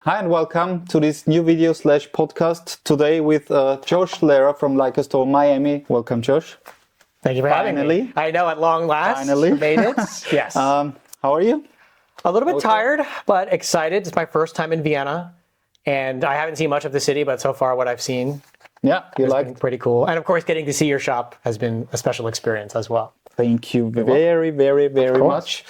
Hi and welcome to this new video slash podcast today with Josh Lehrer from Leica Store Miami. Welcome, Josh. Thank you for having me. I know, at long last. Finally. We made it. Yes. How are you? A little bit tired, but excited. It's my first time in Vienna, and I haven't seen much of the city, but so far what I've seen has been pretty cool. And of course, getting to see your shop has been a special experience as well. Thank you very much.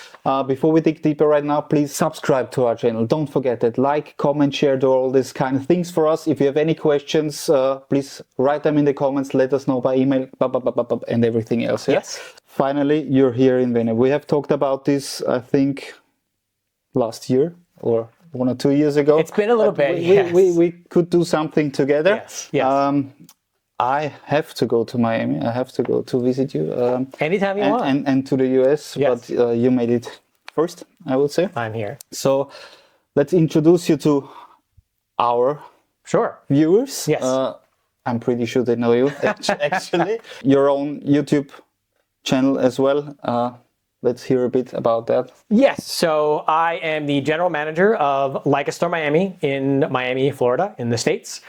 Before we dig deeper right now, please subscribe to our channel. Don't forget that. Like, comment, share, do all these kind of things for us. If you have any questions, please write them in the comments. Let us know by email, and everything else. Yeah? Yes. Finally, you're here in Vienna. We have talked about this, I think, last year or 1 or 2 years ago. It's been a little bit. We could do something together. Yes. I have to go to Miami. I have to go to visit you. Anytime you want. And to the US, Yes. but you made it first, I would say. I'm here. So let's introduce you to our viewers. Yes. I'm pretty sure they know you, actually. Your own YouTube channel as well. Let's hear a bit about that. Yes, so I am the general manager of Leica Store Miami in Miami, Florida, in the States.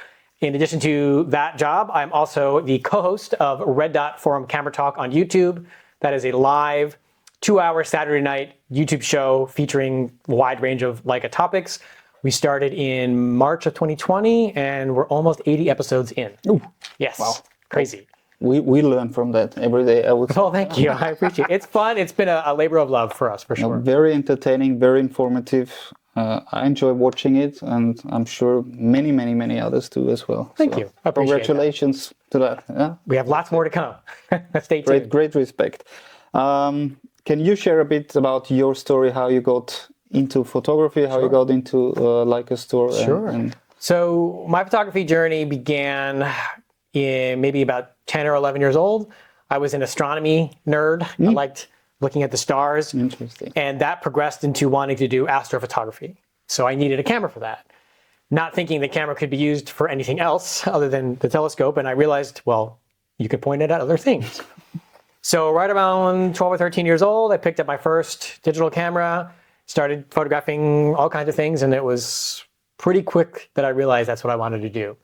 In addition to that job, I'm also the co-host of Red Dot Forum Camera Talk on YouTube. That is a live 2-hour Saturday night YouTube show featuring a wide range of Leica topics. We started in March of 2020 and we're almost 80 episodes in. Ooh. Yes, wow. Crazy. We learn from that every day, I would say. Oh, thank you. I appreciate it. It's fun. It's been a labor of love for us, for sure. Very entertaining, very informative. I enjoy watching it, and I'm sure many others do as well. Thank you. I appreciate congratulations to that. Yeah? We have lots more to come. Stay tuned. Great respect. Can you share a bit about your story, how you got into photography, how you got into Leica Store? So my photography journey began in maybe about 10 or 11 years old. I was an astronomy nerd. I liked looking at the stars. Interesting. And that progressed into wanting to do astrophotography. So I needed a camera for that. Not thinking the camera could be used for anything else other than the telescope. And I realized, well, you could point it at other things. So right around 12 or 13 years old, I picked up my first digital camera, started photographing all kinds of things. And it was pretty quick that I realized that's what I wanted to do.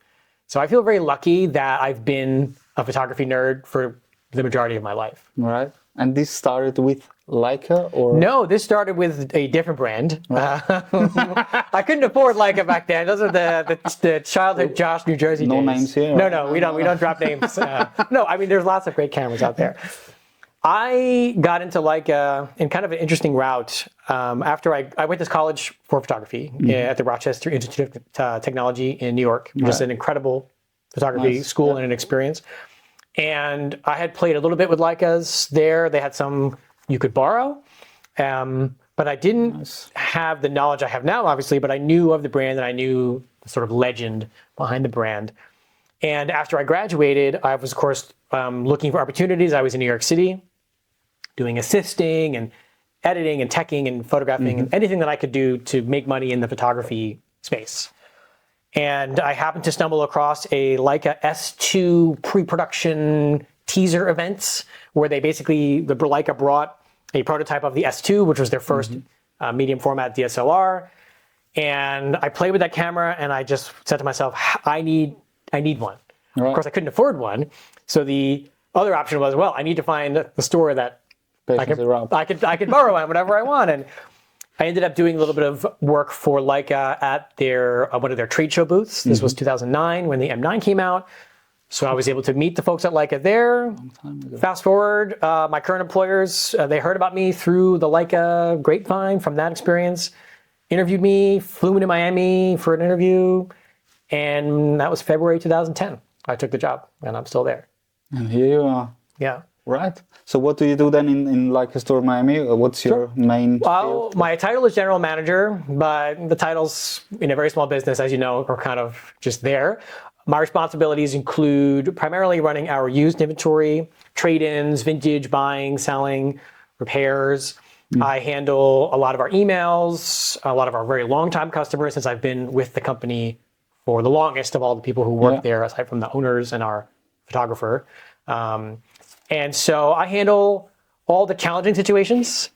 So I feel very lucky that I've been a photography nerd for the majority of my life. Right. And this started with Leica, or? No, this started with a different brand. Right. I couldn't afford Leica back then. Those are the childhood Josh, New Jersey days. No names here? No, we don't drop names. No, I mean, there's lots of great cameras out there. I got into Leica in kind of an interesting route. After I went to college for photography at the Rochester Institute of Technology in New York, which is an incredible photography school and an experience. And I had played a little bit with Leicas there. They had some you could borrow, but I didn't have the knowledge I have now, obviously, but I knew of the brand and I knew the sort of legend behind the brand. And after I graduated, I was, of course, looking for opportunities. I was in New York City doing assisting and editing and teching and photographing and anything that I could do to make money in the photography space. And I happened to stumble across a Leica S2 pre-production teaser events where they basically, the Leica brought a prototype of the S2, which was their first medium format DSLR. And I played with that camera and I just said to myself, I need one. Right. Of course, I couldn't afford one. So the other option was, well, I need to find a store that I could borrow one whenever I want. And I ended up doing a little bit of work for Leica at their one of their trade show booths. This was 2009 when the M9 came out. So I was able to meet the folks at Leica there. Fast forward, my current employers, they heard about me through the Leica grapevine from that experience, interviewed me, flew me to Miami for an interview, and that was February 2010. I took the job, and I'm still there. And here you are. Yeah. Right. So what do you do then in Leica Store Miami? What's your main field? My title is general manager, but the titles in a very small business, as you know, are kind of just there. My responsibilities include primarily running our used inventory, trade-ins, vintage, buying, selling, repairs. I handle a lot of our emails, a lot of our very long-time customers, since I've been with the company for the longest of all the people who work there, aside from the owners and our photographer. And so I handle all the challenging situations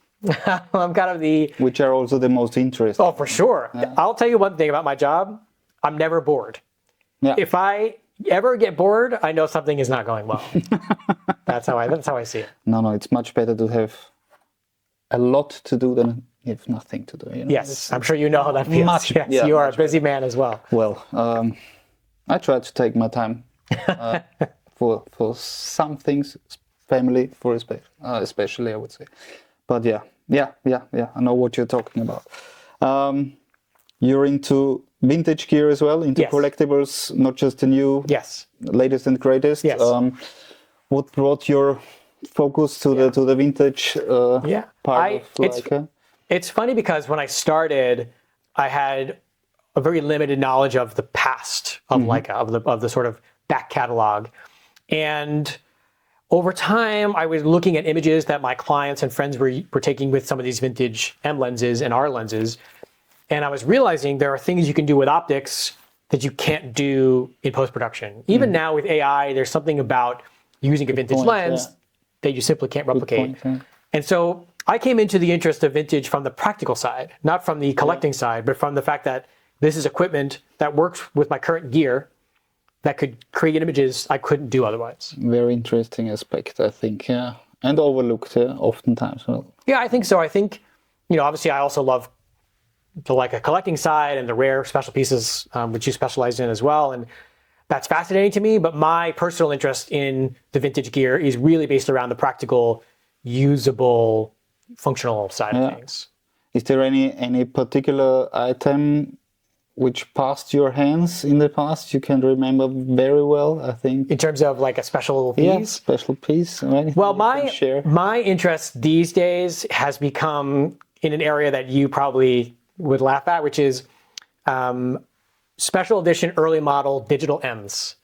I'm kind of the... Which are also the most interesting. Oh, for sure. Yeah. I'll tell you one thing about my job. I'm never bored. Yeah. If I ever get bored, I know something is not going well. That's how I see it. No, it's much better to have a lot to do than have nothing to do. You know? Yes, I'm sure you know how that feels. Yes, you are a busy man as well. Well, I try to take my time for some things, family, for especially, I would say. But yeah, I know what you're talking about. You're into vintage gear as well, into collectibles, not just the new, latest and greatest. Yes. What brought your focus to the vintage part of Leica? It's funny because when I started, I had a very limited knowledge of the past of Leica, of the sort of back catalog. And over time, I was looking at images that my clients and friends were taking with some of these vintage M lenses and R lenses. And I was realizing there are things you can do with optics that you can't do in post-production. Even now with AI, there's something about using a vintage lens that you simply can't replicate. And so I came into the interest of vintage from the practical side, not from the collecting side, but from the fact that this is equipment that works with my current gear that could create images I couldn't do otherwise. Very interesting aspect, I think, and overlooked oftentimes. Well. Yeah, I think so. I think, obviously I also love the Leica collecting side and the rare special pieces, which you specialize in as well. And that's fascinating to me, but my personal interest in the vintage gear is really based around the practical, usable, functional side of things. Is there any particular item which passed your hands in the past you can remember very well, I think? In terms of like a special piece? Yeah, special piece. Well, my interest these days has become in an area that you probably would laugh at, which is special edition early model digital M's,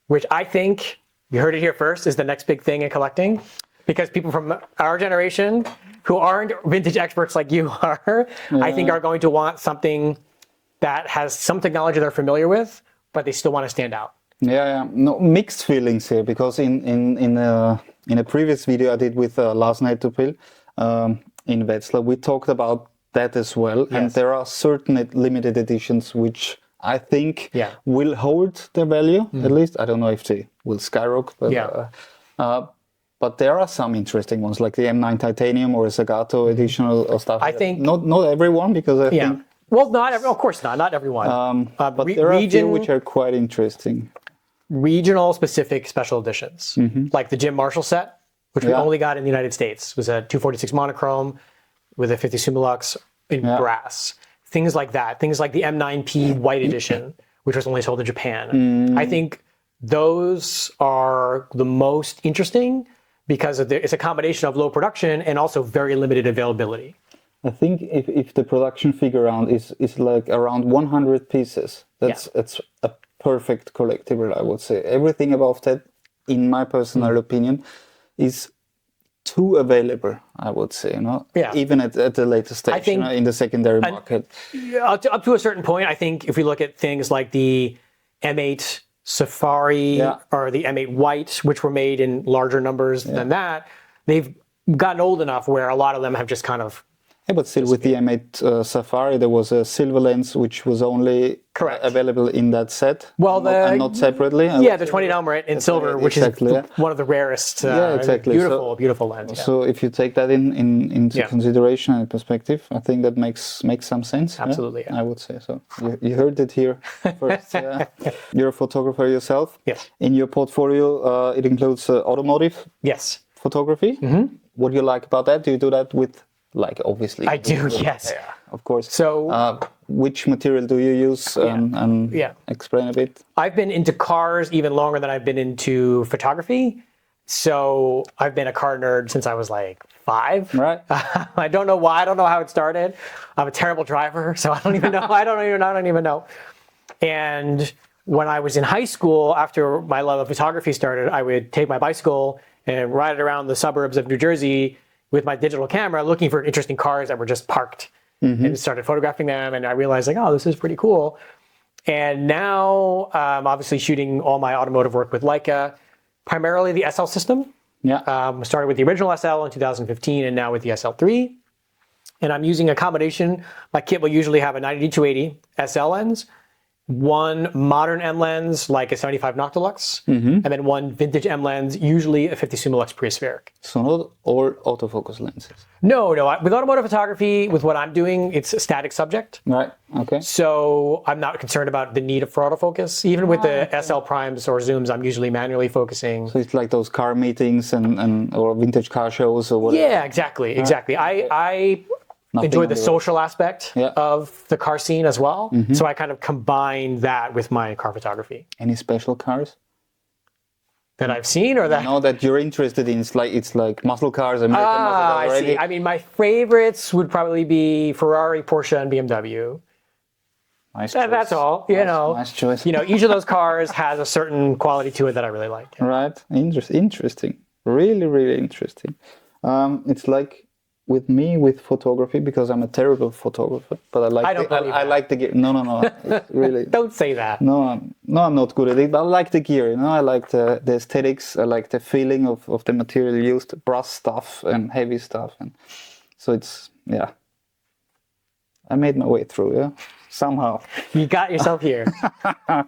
which I think, you heard it here first, is the next big thing in collecting. Because people from our generation who aren't vintage experts like you are, I think are going to want something that has some technology they're familiar with, but they still want to stand out. Yeah. No, mixed feelings here, because in a previous video I did with Lars Nettopil in Wetzlar, we talked about that as well. And there are certain limited editions which I think will hold their value, at least. I don't know if they will skyrocket, but there are some interesting ones, like the M9 Titanium or a Zagato edition or stuff. I think not everyone, because I think. Well, of course not everyone. But there are a few which are quite interesting. Regional specific special editions, like the Jim Marshall set, which we only got in the United States. It was a 246 monochrome with a 50 Summilux in brass. Things like that. Things like the M9P white edition, which was only sold in Japan. I think those are the most interesting because it's a combination of low production and also very limited availability. I think if the production figure round is like around 100 pieces, that's a perfect collectible, I would say. Everything above that, in my personal opinion, is too available, I would say, even at the later stage, I think, in the secondary market. Up to a certain point, I think if we look at things like the M8 Safari or the M8 White, which were made in larger numbers than that, they've gotten old enough where a lot of them have just kind of... Yeah, but still with the M8 Safari, there was a silver lens which was only available in that set, and not separately. The 20 Elmerite in silver, which is one of the rarest, beautiful lens. So if you take that into consideration and perspective, I think that makes some sense. Absolutely, I would say so. You heard it here first. You're a photographer yourself. Yes. In your portfolio, it includes automotive photography. What do you like about that? Do you do that with... Like, obviously. I do, yes. Yeah, of course. So, which material do you use and explain a bit? I've been into cars even longer than I've been into photography. So I've been a car nerd since I was like 5. Right. I don't know why. I don't know how it started. I'm a terrible driver, so I don't even know. I don't even know. And when I was in high school, after my love of photography started, I would take my bicycle and ride it around the suburbs of New Jersey with my digital camera, looking for interesting cars that were just parked, and started photographing them. And I realized, like, oh, this is pretty cool. And now I'm obviously shooting all my automotive work with Leica, primarily the SL system. Yeah. Started with the original SL in 2015, and now with the SL3. And I'm using a combination. My kit will usually have a 90-280 SL lens, one modern M lens, like a 75 Noctilux, and then one vintage M lens, usually a 50 Summilux Preaspheric. So not all autofocus lenses. No. With automotive photography, with what I'm doing, it's a static subject. Right. Okay. So I'm not concerned about the need for autofocus. Even with the SL primes or zooms, I'm usually manually focusing. So it's like those car meetings and or vintage car shows or whatever. Yeah, exactly. I enjoy the social aspect of the car scene as well. So I kind of combine that with my car photography. Any special cars that I've seen, or that that you're interested in? It's like muscle cars, American muscle cars already. I see. I mean, my favorites would probably be Ferrari, Porsche, and BMW. Nice choice. That's all. Nice choice. Each of those cars has a certain quality to it that I really like. Right. Interesting. Really, really interesting. It's like with me with photography, because I'm a terrible photographer, but I like the gear. No. It's really. Don't say that. No, I'm not good at it. But I like the gear. I like the aesthetics. I like the feeling of the material used, brass stuff and heavy stuff, and so it's I made my way through. Somehow. You got yourself here.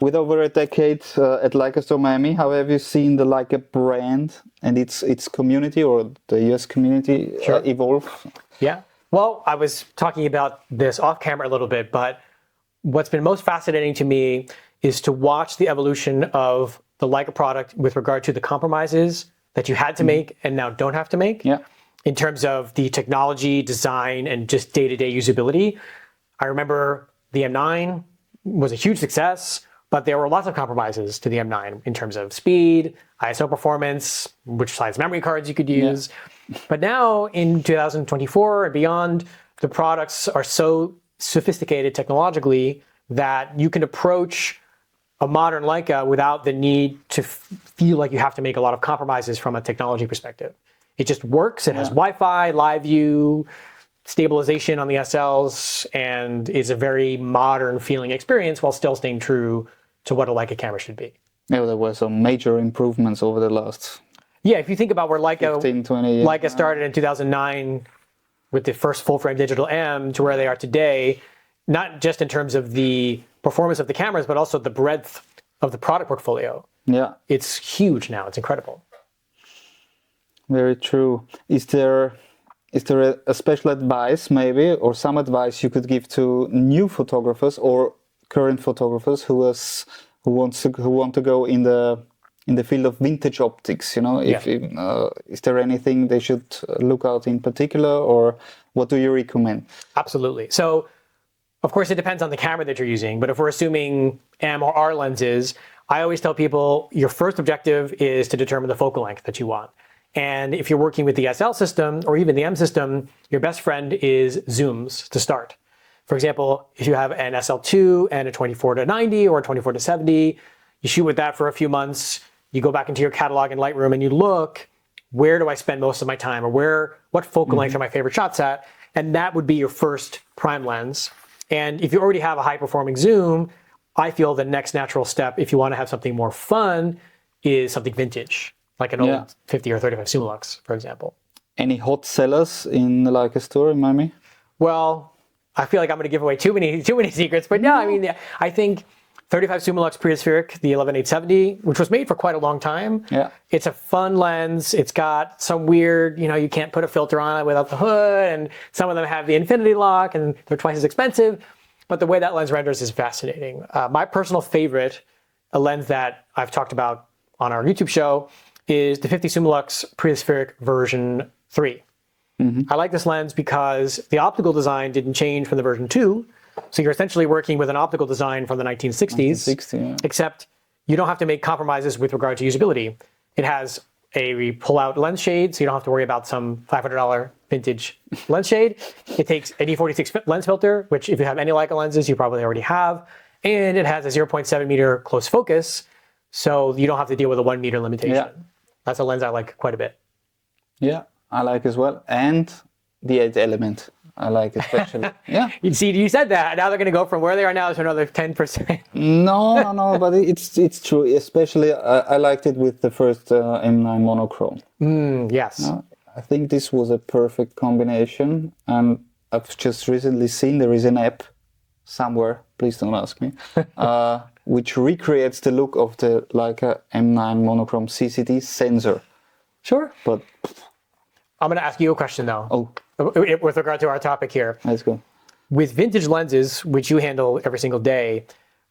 With over a decade at Leica Store Miami, how have you seen the Leica brand and its community, or the US community, evolve? Yeah. Well, I was talking about this off camera a little bit, but what's been most fascinating to me is to watch the evolution of the Leica product with regard to the compromises that you had to make and now don't have to make. Yeah. In terms of the technology, design, and just day-to-day usability. I remember the M9 was a huge success, but there were lots of compromises to the M9 in terms of speed, ISO performance, which size memory cards you could use. Yeah. But now in 2024 and beyond, the products are so sophisticated technologically that you can approach a modern Leica without the need to feel like you have to make a lot of compromises from a technology perspective. It just works. It has Wi-Fi, live view, stabilization on the SLs, and is a very modern feeling experience while still staying true to what a Leica camera should be. Yeah, there were some major improvements over the last if you think about where Leica 15, 20 years. Leica started in 2009 with the first full-frame digital M to where they are today, not just in terms of the performance of the cameras, but also the breadth of the product portfolio. Yeah. It's huge now. It's incredible. Very true. Is there a special advice maybe, or some advice you could give to new photographers or current photographers who want to go in the field of vintage optics? Is there anything they should look out in particular, or what do you recommend? Absolutely. So, of course, it depends on the camera that you're using, but if we're assuming M or R lenses, I always tell people your first objective is to determine the focal length that you want. And if you're working with the SL system or even the M system, your best friend is zooms to start. For example, if you have an SL2 and a 24-90 or a 24-70, you shoot with that for a few months, you go back into your catalog in Lightroom and you look, where do I spend most of my time, or what focal length are my favorite shots at? And that would be your first prime lens. And if you already have a high performing zoom, I feel the next natural step, if you want to have something more fun, is something vintage. Like an old 50 or 35 Summilux, for example. Any hot sellers in the Leica Store in Miami? Well, I feel like I'm going to give away too many secrets, but I mean, I think 35 Summilux Preaspheric, the 11-870, which was made for quite a long time. Yeah. It's a fun lens. It's got some weird, you can't put a filter on it without the hood, and some of them have the infinity lock, and they're twice as expensive. But the way that lens renders is fascinating. My personal favorite, a lens that I've talked about on our YouTube show, is the 50 Summilux Preaspheric version 3. I like this lens because the optical design didn't change from the version 2. So you're essentially working with an optical design from the 1960s, except you don't have to make compromises with regard to usability. It has a pull-out lens shade, so you don't have to worry about some $500 vintage lens shade. It takes an E46 lens filter, which if you have any Leica lenses, you probably already have. And it has a 0.7 meter close focus, so you don't have to deal with a 1 meter limitation. Yeah. That's a lens I like quite a bit. Yeah, I like as well. And the 8 element, I like especially. Yeah. You see, you said that. Now they're going to go from where they are now to another 10%. No, but it's true. Especially, I liked it with the first M9 monochrome. Yes. I think this was a perfect combination. And I've just recently seen there is an app somewhere, please don't ask me, which recreates the look of the Leica M9 monochrome CCD sensor. Sure. But I'm going to ask you a question though. Oh, With regard to our topic here. let's go. With vintage lenses, which you handle every single day,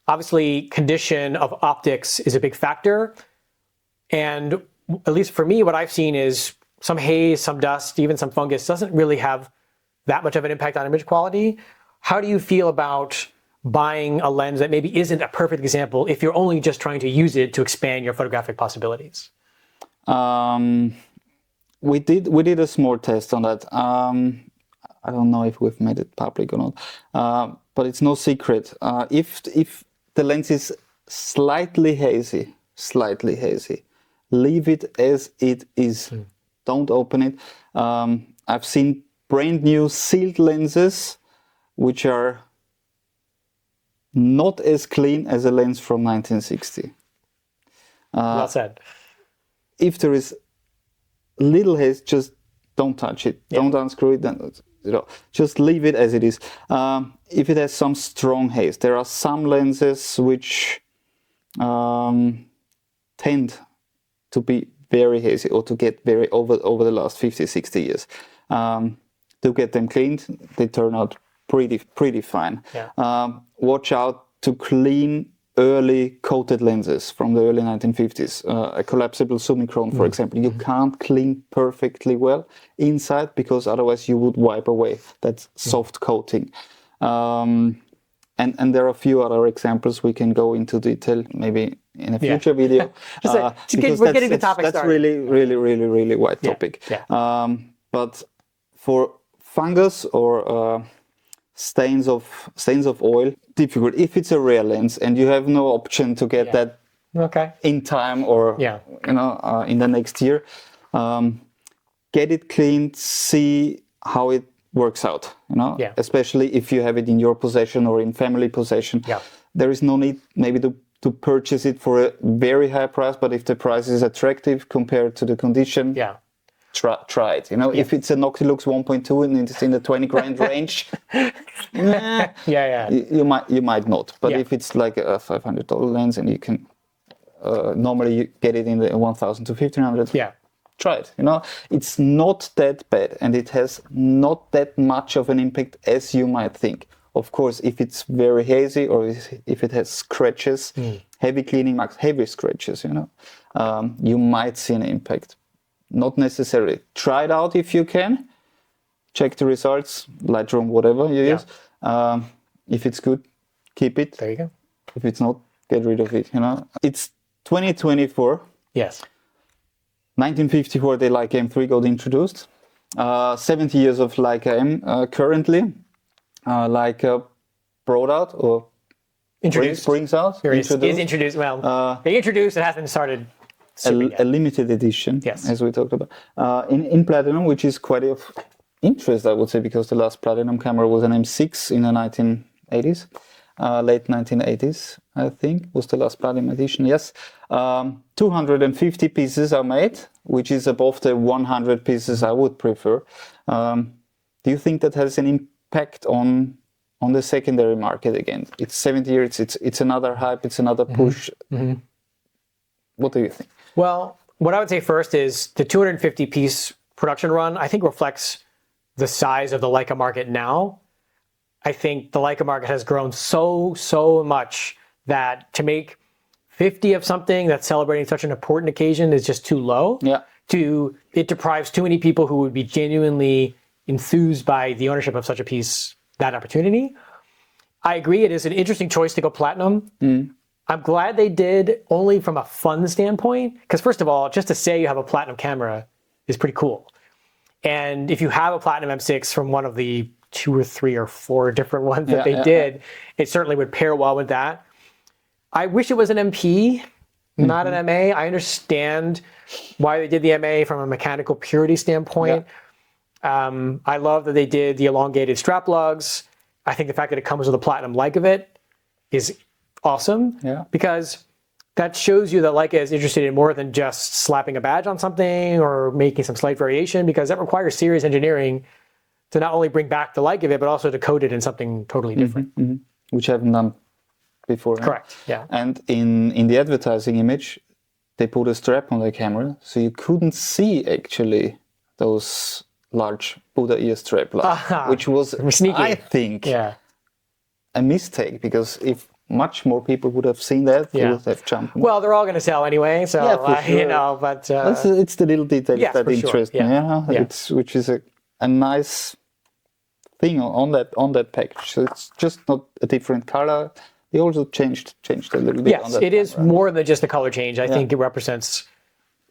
obviously condition of optics is a big factor. And at least for me, what I've seen is some haze, some dust, even some fungus doesn't really have that much of an impact on image quality. How do you feel about buying a lens that maybe isn't a perfect example if you're only just trying to use it to expand your photographic possibilities? We did a small test on that. I don't know if we've made it public or not, but it's no secret. If the lens is slightly hazy, leave it as it is. Don't open it. I've seen brand new sealed lenses which are not as clean as a lens from 1960. Well said. If there is little haze, just don't touch it. Yeah. Don't unscrew it. Just leave it as it is. If it has some strong haze, there are some lenses which tend to be very hazy or to get very over the last 50, 60 years. To get them cleaned, they turn out pretty fine. Yeah. Watch out to clean early coated lenses from the early 1950s. A collapsible Summicron, for example, you can't clean perfectly well inside because otherwise you would wipe away that soft coating. And there are a few other examples we can go into detail maybe in a future video. We're getting the topic that's started. really wide topic. Yeah. But for fungus or stains of oil, difficult. If it's a rare lens and you have no option to get that in time or in the next year, get it cleaned, see how it works out. Especially if you have it in your possession or in family possession. Yeah. There is no need maybe to purchase it for a very high price, but if the price is attractive compared to the condition, try it. If it's a Noctilux 1.2 and it's in the 20 grand range, you might not. But if it's like a $500 lens and you can normally you get it in the 1,000 to 1,500, try it. It's not that bad and it has not that much of an impact as you might think. Of course, if it's very hazy or if it has scratches, heavy cleaning marks, heavy scratches, you might see an impact. Not necessarily. Try it out if you can. Check the results, Lightroom, whatever you use. If it's good, keep it. There you go. If it's not, get rid of it. It's 2024. Yes. 1954, the Leica M3 got introduced. 70 years of Leica M currently. Leica brought out or brings out. Is introduced. Well, they introduced. It hasn't started. A limited edition, as we talked about, in platinum, which is quite of interest, I would say, because the last platinum camera was an M6 in the 1980s, late 1980s, I think, was the last platinum edition, yes. 250 pieces are made, which is above the 100 pieces I would prefer. Do you think that has an impact on the secondary market again? It's 70 years, it's another hype, it's another push. What do you think? Well, what I would say first is the 250 piece production run, I think reflects the size of the Leica market now. I think the Leica market has grown so much that to make 50 of something that's celebrating such an important occasion is just too low. Yeah. It deprives too many people who would be genuinely enthused by the ownership of such a piece that opportunity. I agree, it is an interesting choice to go platinum. I'm glad they did, only from a fun standpoint, because first of all, just to say you have a platinum camera is pretty cool. And if you have a platinum M6 from one of the 2 or 3 or 4 different ones that they did, it certainly would pair well with that. I wish it was an MP, not an MA. I understand why they did the MA from a mechanical purity standpoint. I love that they did the elongated strap lugs. I think the fact that it comes with a platinum like of it is awesome, because that shows you that Leica is interested in more than just slapping a badge on something or making some slight variation, because that requires serious engineering to not only bring back the like of it, but also to code it in something totally different. Which I haven't done before. Correct. Yeah. And in the advertising image, they put a strap on the camera, so you couldn't see actually those large Buddha ear strap lights, which was, sneaky. I think, a mistake, because if much more people would have seen that, they would have jumped. Well, they're all going to sell anyway, so for sure. you know. But it's the little details that interest me. Yeah. Which is a nice thing on that package. So it's just not a different color. They also changed a little bit. Yes, it is more than just a color change. I think it represents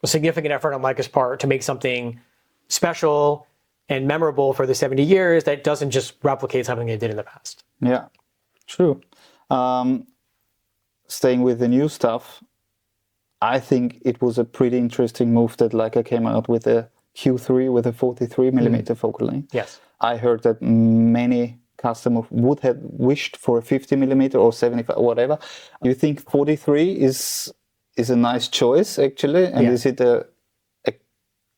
a significant effort on Leica's part to make something special and memorable for the 70 years that doesn't just replicate something they did in the past. Yeah, true. Staying with the new stuff, I think it was a pretty interesting move that Leica came out with a Q3 with a 43mm focal length. Yes. I heard that many customers would have wished for a 50mm or 75, whatever. You think 43 is a nice choice, actually? And is it a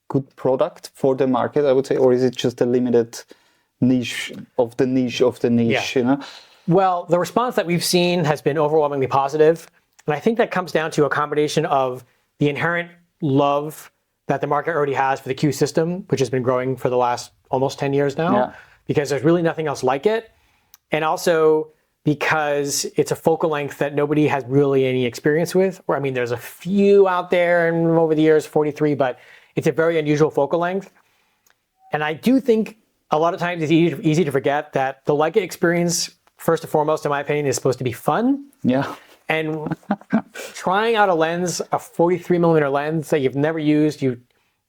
good product for the market, I would say? Or is it just a limited niche of the niche of the niche, you know? Well, the response that we've seen has been overwhelmingly positive. And I think that comes down to a combination of the inherent love that the market already has for the Q system, which has been growing for the last almost 10 years now, because there's really nothing else like it. And also because it's a focal length that nobody has really any experience with. Or, I mean, there's a few out there and over the years, 43, but it's a very unusual focal length. And I do think a lot of times it's easy to forget that the Leica experience, first and foremost, in my opinion, is supposed to be fun. Yeah. And trying out a lens, a 43mm lens that you've never used, you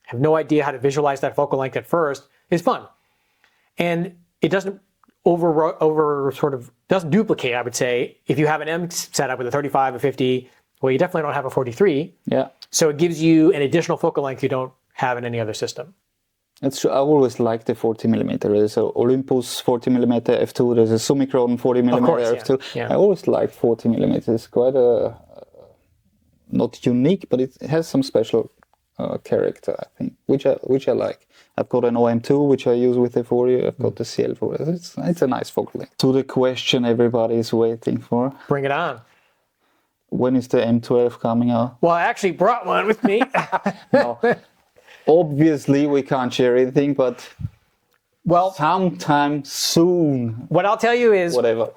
have no idea how to visualize that focal length at first, is fun. And it doesn't doesn't duplicate, I would say. If you have an M setup with a 35, a 50, well, you definitely don't have a 43. Yeah. So it gives you an additional focal length you don't have in any other system. That's true. I always liked the 40mm. There's an Olympus 40mm f2. There's a Summicron 40mm f2. Yeah. I always liked 40mm. It's quite not unique, but it has some special character, I think, which I like. I've got an OM2, which I use with the 40. I've got the CL4. It's a nice focal length. To the question everybody is waiting for. Bring it on. When is the M12 coming out? Well, I actually brought one with me. No. Obviously, we can't share anything, but sometime soon. What I'll tell you is, whatever.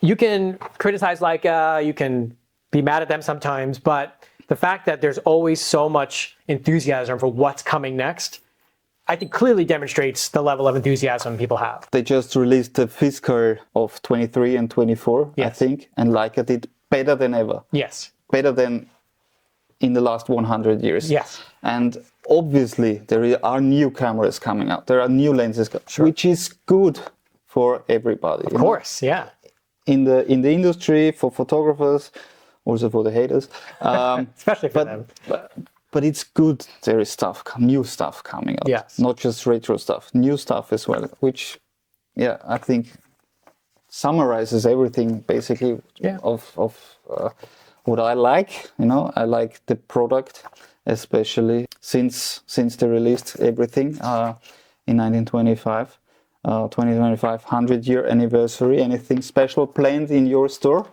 You can criticize Leica, you can be mad at them sometimes, but the fact that there's always so much enthusiasm for what's coming next, I think clearly demonstrates the level of enthusiasm people have. They just released the fiscal of 23 and 24, I think, and Leica did better than ever. Yes. Better than in the last 100 years. Yes. And obviously there are new cameras coming out. There are new lenses, which is good for everybody. Of course, yeah. In the industry, for photographers, also for the haters. Especially for them. But it's good there is new stuff coming out. Yes. Not just retro stuff, new stuff as well, which, I think summarizes everything basically of what I like. I like the product, especially since they released everything in 1925. 2025 100-year anniversary. Anything special planned in your store?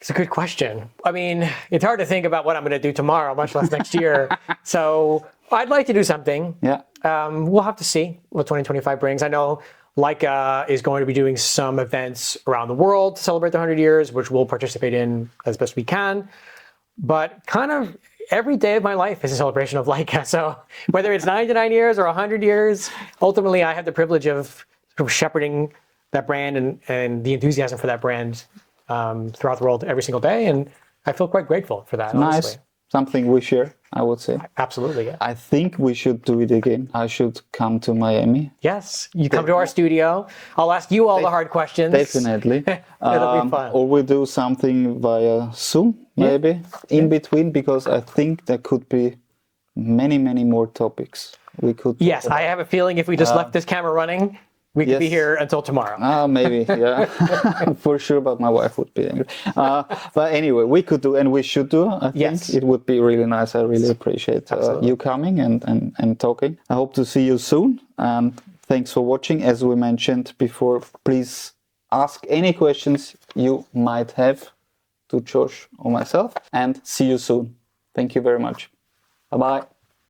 It's a good question. I mean, it's hard to think about what I'm going to do tomorrow, much less next year. So I'd like to do something. Yeah. We'll have to see what 2025 brings. I know Leica is going to be doing some events around the world to celebrate the 100 years, which we'll participate in as best we can. But kind of every day of my life is a celebration of Leica. So whether it's 99 years or 100 years, ultimately I have the privilege of shepherding that brand and the enthusiasm for that brand throughout the world every single day. And I feel quite grateful for that, honestly. Nice. Something we share, I would say. Absolutely, yeah. I think we should do it again. I should come to Miami. Yes, you come to our studio. I'll ask you all the hard questions. Definitely. It'll be fun. Or we do something via Zoom, maybe, in between, because I think there could be many, many more topics we could. Yes, I have a feeling if we just left this camera running, we could be here until tomorrow. Maybe, yeah. For sure, but my wife would be angry. But anyway, we could do, and we should do, I think. Yes. It would be really nice. I really appreciate you coming and talking. I hope to see you soon. And Thanks for watching. As we mentioned before, please ask any questions you might have to Josh or myself, and see you soon. Thank you very much. Bye-bye.